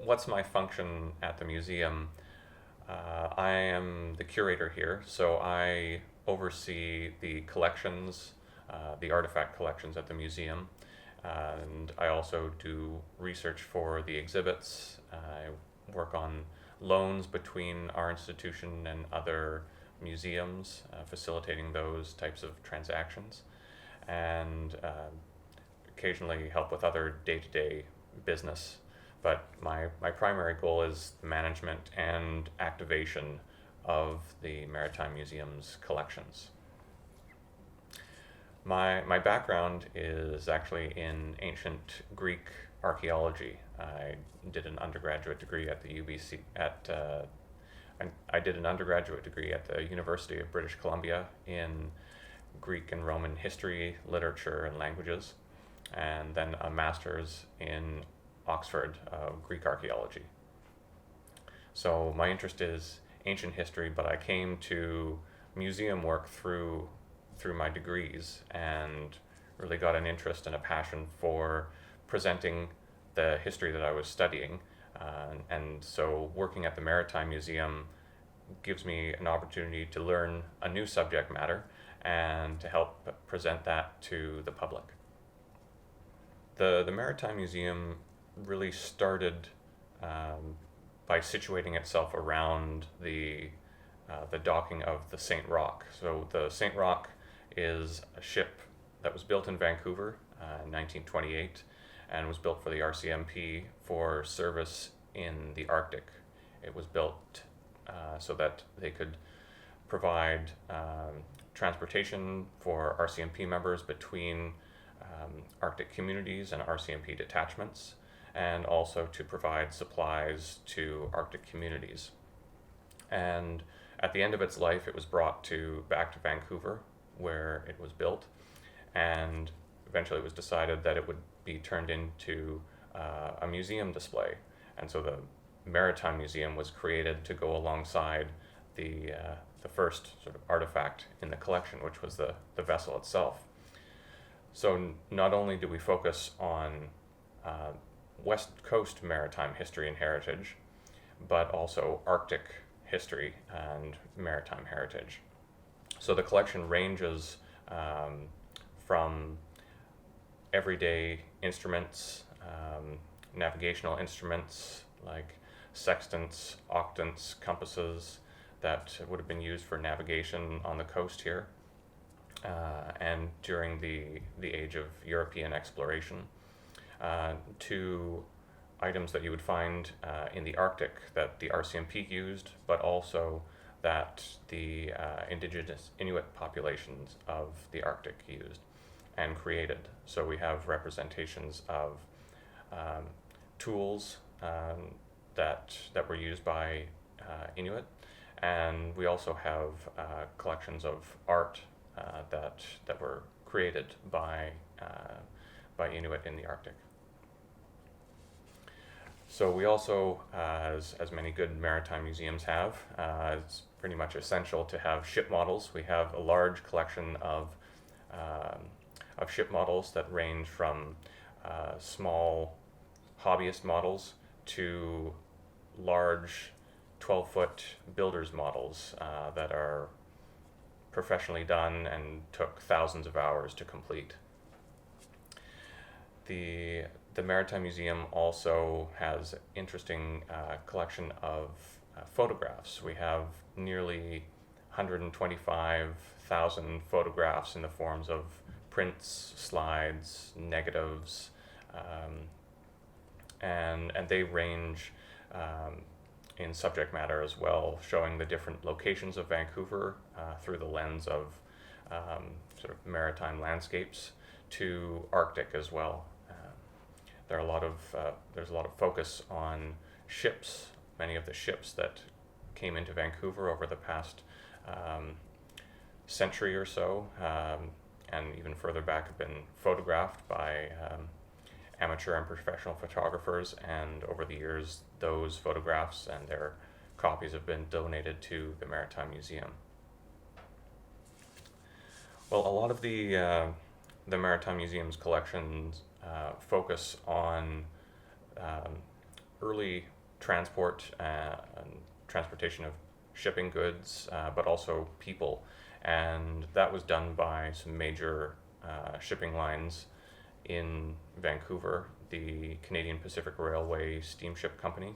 what's my function at the museum? I am the curator here, so I oversee the collections, the artifact collections at the museum, and I also do research for the exhibits. I work on loans between our institution and other museums, facilitating those types of transactions, and occasionally help with other day-to-day business. But my primary goal is the management and activation of the Maritime Museum's collections. My background is actually in ancient Greek archaeology. I did an undergraduate degree at the UBC I did an undergraduate degree at the University of British Columbia in Greek and Roman history, literature, and languages, and then a master's in Oxford of Greek archaeology. So my interest is ancient history, but I came to museum work through my degrees and really got an interest and a passion for presenting the history that I was studying. And so working at the Maritime Museum gives me an opportunity to learn a new subject matter and to help present that to the public. The Maritime Museum really started by situating itself around the docking of the St Roch. So the St Roch is a ship that was built in Vancouver in 1928 and was built for the RCMP for service in the Arctic. It was built so that they could provide transportation for RCMP members between Arctic communities and RCMP detachments, and also to provide supplies to Arctic communities. And at the end of its life, it was brought back to Vancouver, where it was built, and eventually it was decided that it would be turned into a museum display. And so the Maritime Museum was created to go alongside the first sort of artifact in the collection, which was the vessel itself. So not only do we focus on West Coast maritime history and heritage, but also Arctic history and maritime heritage. So the collection ranges from everyday instruments, navigational instruments like sextants, octants, compasses that would have been used for navigation on the coast here, and during the age of European exploration, to items that you would find in the Arctic that the RCMP used, but also that the indigenous Inuit populations of the Arctic used and created. So we have representations of tools that were used by Inuit, and we also have collections of art that were created by Inuit in the Arctic. So we also, as many good maritime museums have, it's pretty much essential to have ship models. We have a large collection of ship models that range from small hobbyist models to large 12-foot builder's models that are professionally done and took thousands of hours to complete. The Maritime Museum also has an interesting collection of photographs. We have nearly 125,000 photographs in the forms of prints, slides, negatives, and they range in subject matter as well, showing the different locations of Vancouver through the lens of sort of maritime landscapes to Arctic as well. There's a lot of focus on ships. Many of the ships that came into Vancouver over the past century or so, and even further back, have been photographed by amateur and professional photographers, and over the years those photographs and their copies have been donated to the Maritime Museum. Well, a lot of the Maritime Museum's collections focus on early transport and transportation of shipping goods, but also people. And that was done by some major shipping lines in Vancouver, the Canadian Pacific Railway Steamship Company.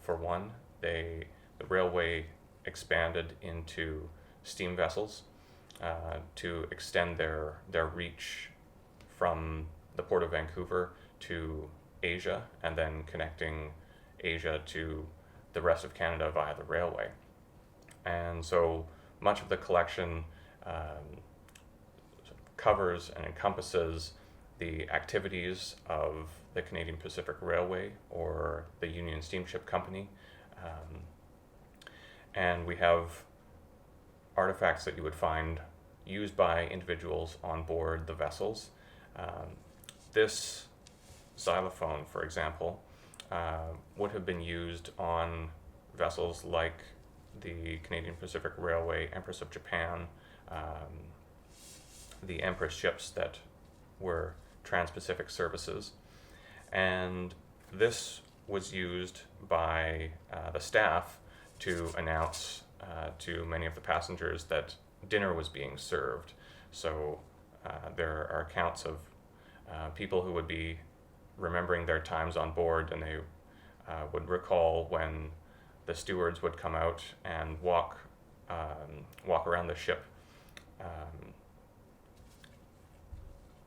For one, the railway expanded into steam vessels to extend their reach from the Port of Vancouver to Asia, and then connecting Asia to the rest of Canada via the railway. And so much of the collection covers and encompasses the activities of the Canadian Pacific Railway or the Union Steamship Company. And we have artifacts that you would find used by individuals on board the vessels. This xylophone, for example, would have been used on vessels like the Canadian Pacific Railway, Empress of Japan, the Empress ships that were Trans-Pacific services. And this was used by the staff to announce to many of the passengers that dinner was being served. So there are accounts of people who would be remembering their times on board, and they would recall when the stewards would come out and walk around the ship.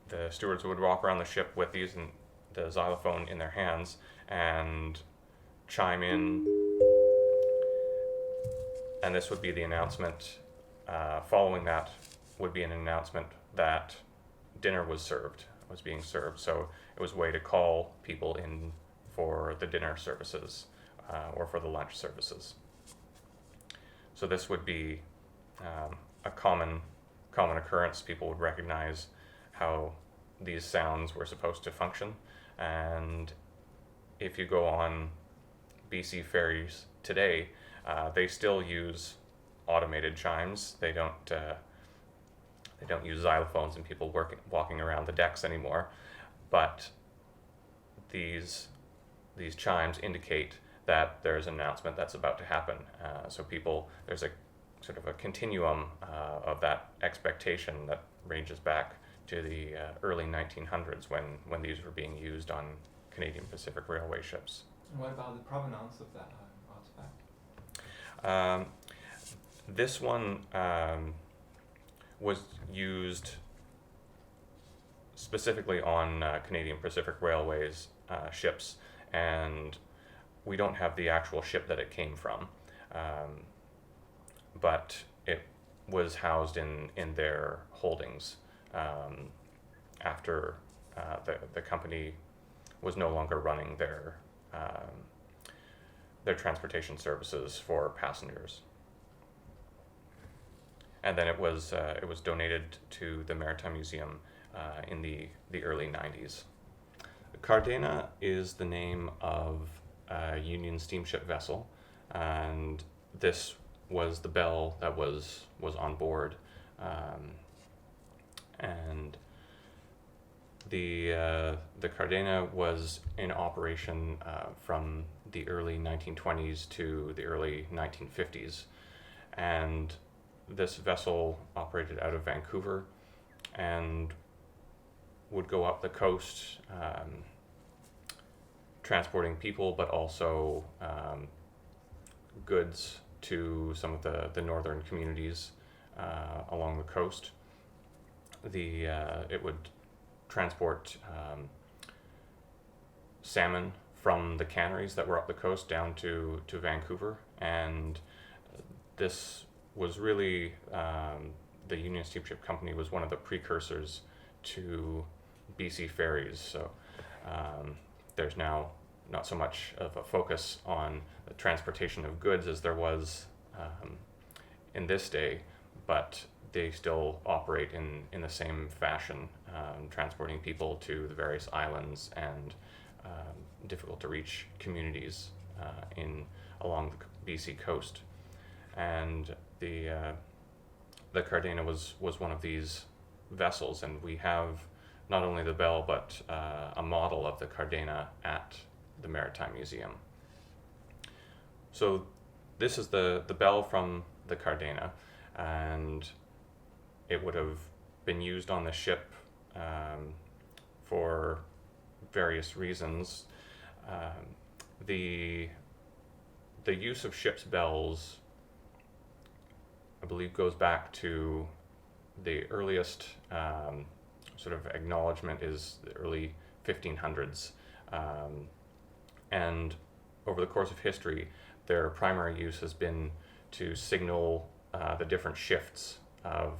The stewards would walk around the ship with the xylophone in their hands and chime in, and this would be the announcement. Following that would be an announcement that dinner was being served. So it was a way to call people in for the dinner services or for the lunch services. So this would be a common occurrence. People would recognize how these sounds were supposed to function. And if you go on BC ferries today, they still use automated chimes. They don't use xylophones and people walking around the decks anymore. But these chimes indicate that there's an announcement that's about to happen. So there's a sort of a continuum of that expectation that ranges back to the early 1900s when these were being used on Canadian Pacific Railway ships. And what about the provenance of that artifact? This one was used specifically on Canadian Pacific Railway's ships, and we don't have the actual ship that it came from, but it was housed in their holdings after the company was no longer running their transportation services for passengers. And then it was donated to the Maritime Museum in the early 90s. Cardena is the name of a Union steamship vessel, and this was the bell that was on board. And the Cardena was in operation from the early 1920s to the early 1950s, and this vessel operated out of Vancouver and would go up the coast, transporting people, but also goods to some of the northern communities along the coast. It would transport salmon from the canneries that were up the coast down to Vancouver, and this was really the Union Steamship Company was one of the precursors to BC ferries. So there's now not so much of a focus on the transportation of goods as there was in this day, but they still operate in the same fashion, transporting people to the various islands and difficult to reach communities along the BC coast. And the Cardena was one of these vessels, and we have not only the bell but a model of the Cardena at the Maritime Museum. So this is the bell from the Cardena, and it would have been used on the ship for various reasons. The use of ship's bells, I believe, goes back to the earliest sort of acknowledgement is the early 1500s, and over the course of history, their primary use has been to signal the different shifts of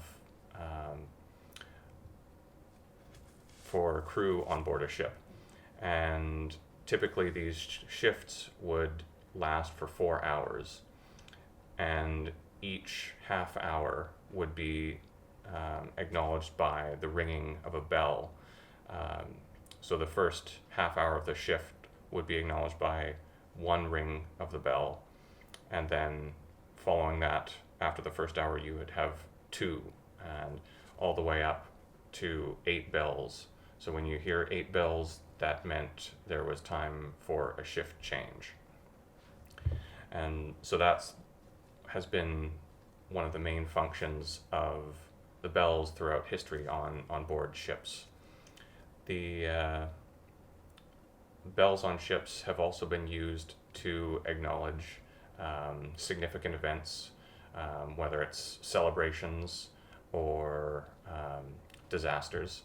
for crew on board a ship, and typically these shifts would last for 4 hours, and each half hour would be acknowledged by the ringing of a bell. So the first half hour of the shift would be acknowledged by one ring of the bell, and then following that, after the first hour, you would have 2, and all the way up to 8 bells. So when you hear 8 bells, that meant there was time for a shift change. And so that's has been one of the main functions of the bells throughout history on board ships. The bells on ships have also been used to acknowledge significant events, whether it's celebrations or disasters.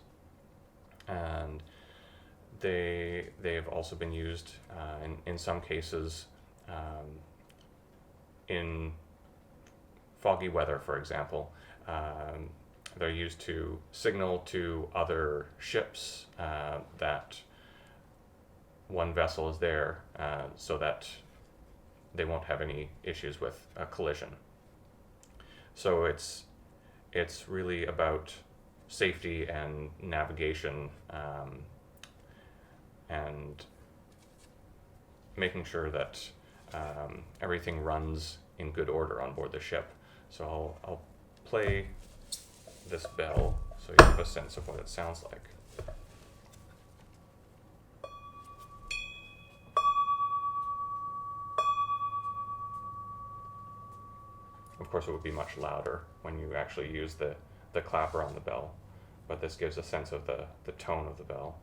And they've also been used in some cases in foggy weather, for example. They're used to signal to other ships that one vessel is there, so that they won't have any issues with a collision. So it's really about safety and navigation, and making sure that everything runs in good order on board the ship. So I'll play this bell so you have a sense of what it sounds like. Of course, it would be much louder when you actually use the clapper on the bell, but this gives a sense of the tone of the bell.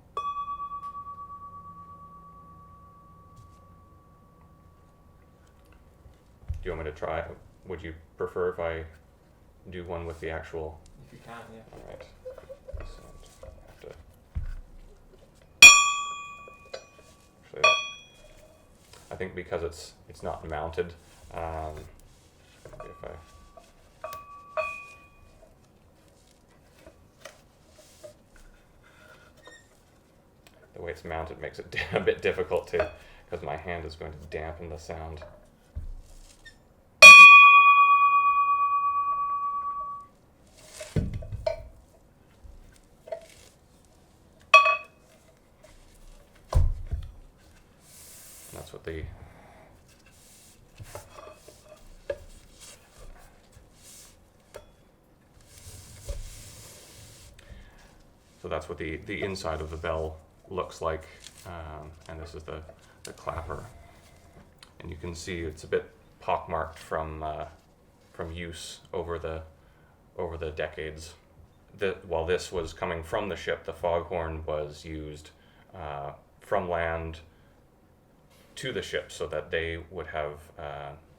Do you want me to try? Would you prefer if I do one with the actual? If you can, yeah. All right. So I have to. Actually, I think because it's not mounted. Maybe if I. The way it's mounted makes it a bit difficult to, because my hand is going to dampen the sound. That's what the that's what the inside of the bell looks like, and this is the clapper, and you can see it's a bit pockmarked from use over the decades. While this was coming from the ship, the foghorn was used from land to the ship so that they would have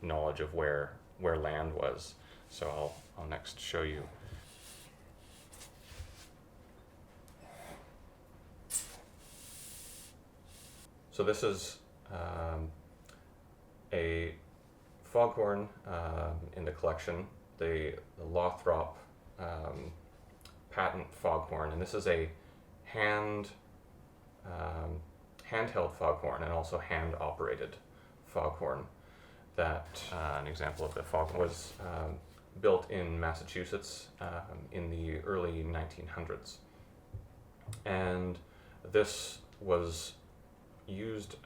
knowledge of where land was. So I'll next show you. So this is a foghorn in the collection, the Lothrop patent foghorn, and this is a handheld foghorn and also hand-operated foghorn. That an example of the foghorn was built in Massachusetts in the early 1900s, and this was used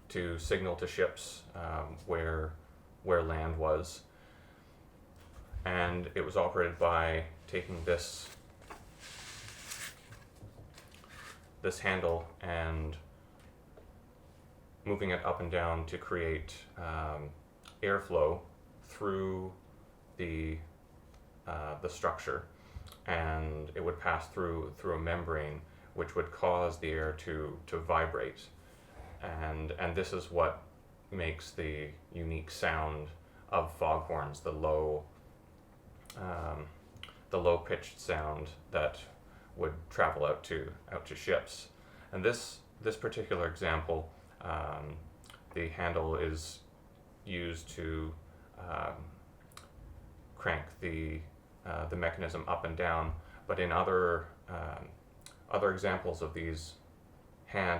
to signal to ships where land was, and it was operated by taking this handle and moving it up and down to create airflow through the structure, and it would pass through a membrane, which would cause the air to vibrate, and this is what makes the unique sound of foghorns, the low pitched sound that would travel out to ships. And this particular example, the handle is used to crank the mechanism up and down, but in other examples of these hand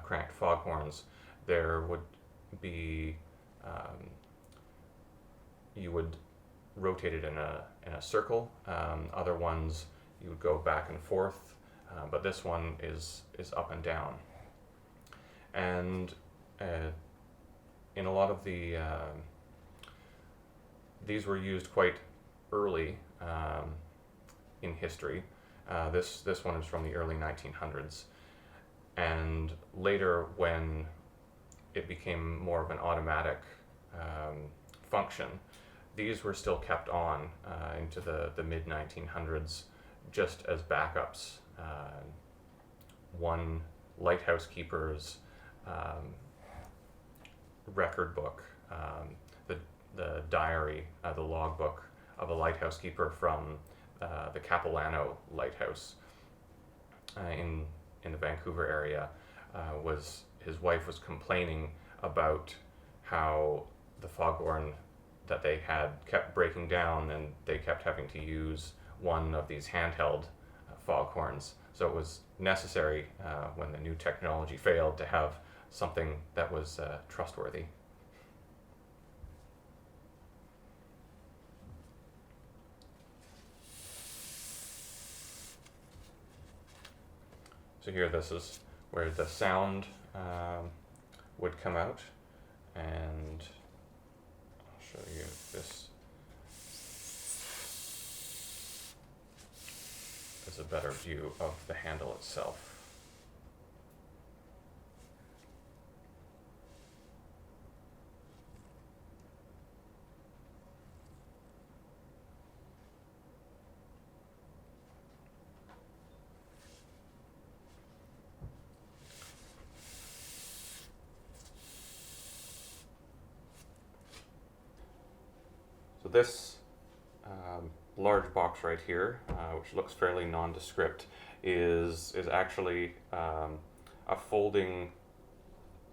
cranked foghorns, there would be you would rotate it in a circle. Other ones you would go back and forth, but this one is up and down. And in a lot of the these were used quite early in history. This one is from the early 1900s, and later, when it became more of an automatic function, these were still kept on into the mid 1900s just as backups. One lighthouse keeper's record book, the diary, the logbook of a lighthouse keeper from the Capilano Lighthouse in the Vancouver area, was his wife was complaining about how the foghorn that they had kept breaking down, and they kept having to use one of these handheld foghorns. So it was necessary, when the new technology failed, to have something that was trustworthy. So here, this is where the sound would come out, and I'll show you this is a better view of the handle itself. So this large box right here, which looks fairly nondescript, is actually a folding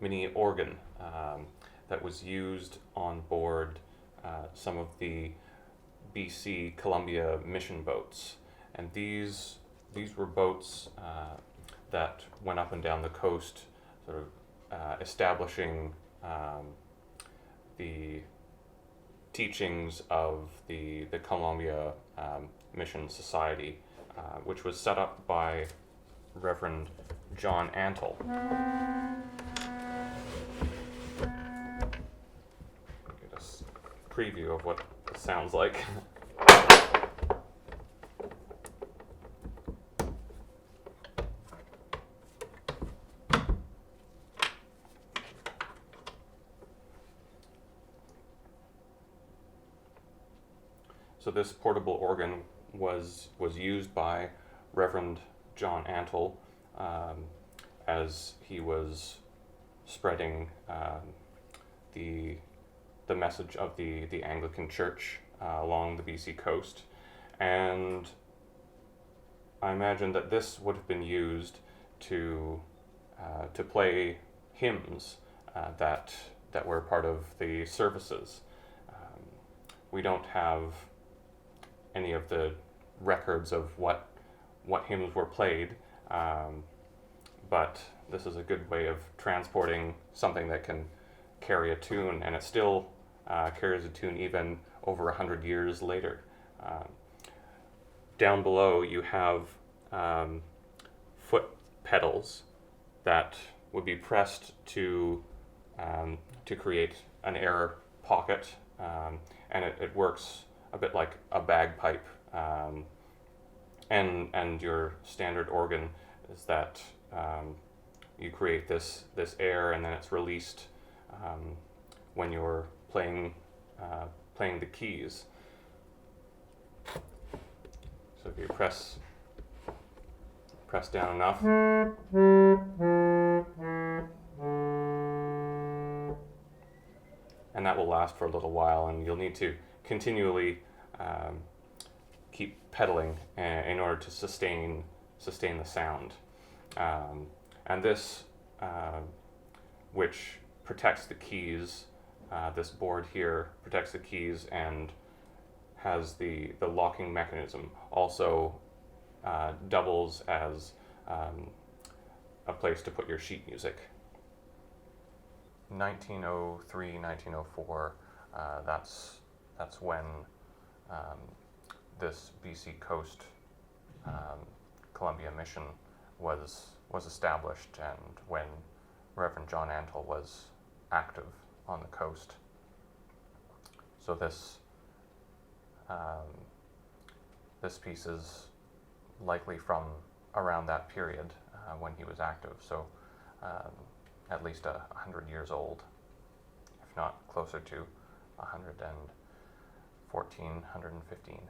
mini organ that was used on board some of the BC Columbia mission boats. And these were boats that went up and down the coast, sort of establishing the teachings of the Columbia Mission Society, which was set up by Reverend John Antle. Get a preview of what it sounds like. So this portable organ was used by Reverend John Antle as he was spreading the message of the Anglican Church along the BC coast. And I imagine that this would have been used to play hymns that were part of the services. We don't have any of the records of what hymns were played, but this is a good way of transporting something that can carry a tune, and it still carries a tune even over 100 years later. Down below you have foot pedals that would be pressed to create an air pocket, and it works a bit like a bagpipe, and your standard organ is that you create this air, and then it's released when you're playing the keys. So if you press down enough, and that will last for a little while, and you'll need to continually keep pedaling in order to sustain the sound. And this, which protects the keys, this board here protects the keys and has the locking mechanism, also doubles as a place to put your sheet music. 1903, 1904, that's when this BC Coast Columbia mission was established, and when Reverend John Antle was active on the coast. So this piece is likely from around that period when he was active, so at least 100 years old, if not closer to 114, 115.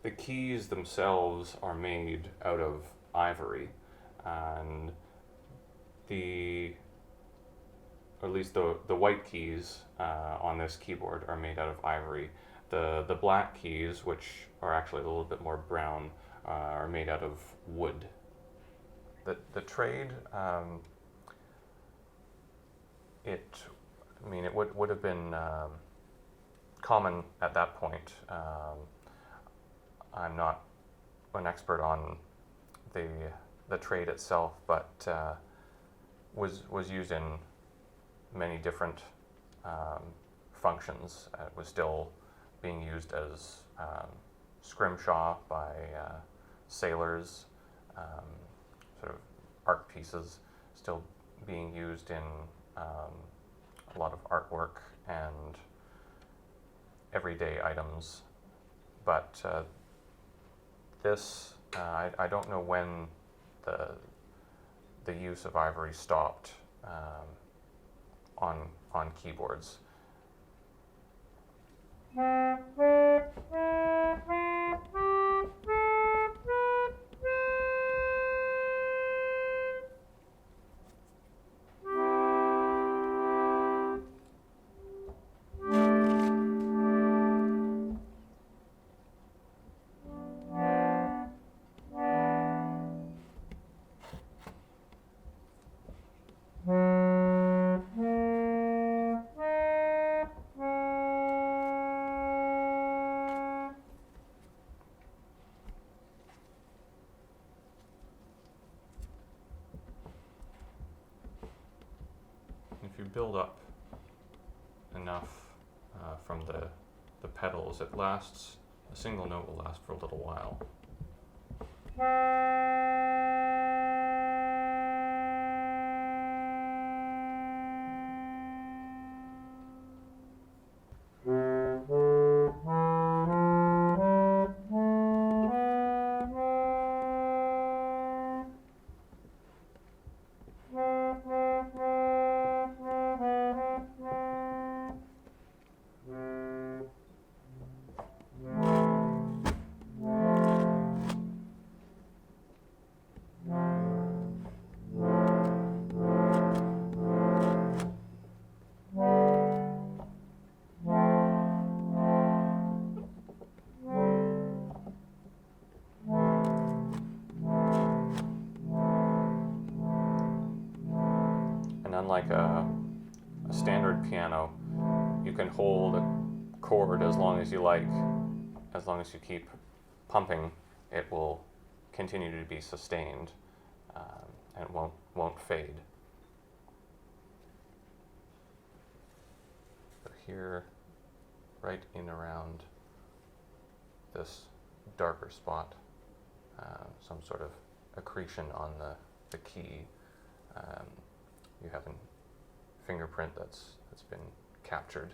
The keys themselves are made out of ivory, and or at least the white keys on this keyboard are made out of ivory. The black keys, which are actually a little bit more brown, are made out of wood. The trade, it would have been common at that point. I'm not an expert on the trade itself, but was used in many different functions. It was still being used as scrimshaw by sailors, sort of art pieces, still being used in a lot of artwork and everyday items. But this, I don't know when the use of ivory stopped on keyboards. build up enough from the pedals, it lasts, a single note will last for a little while. Unlike a standard piano, you can hold a chord as long as you like. As long as you keep pumping, it will continue to be sustained and won't fade. So here, right in around this darker spot, some sort of accretion on the key. You have a fingerprint that's been captured.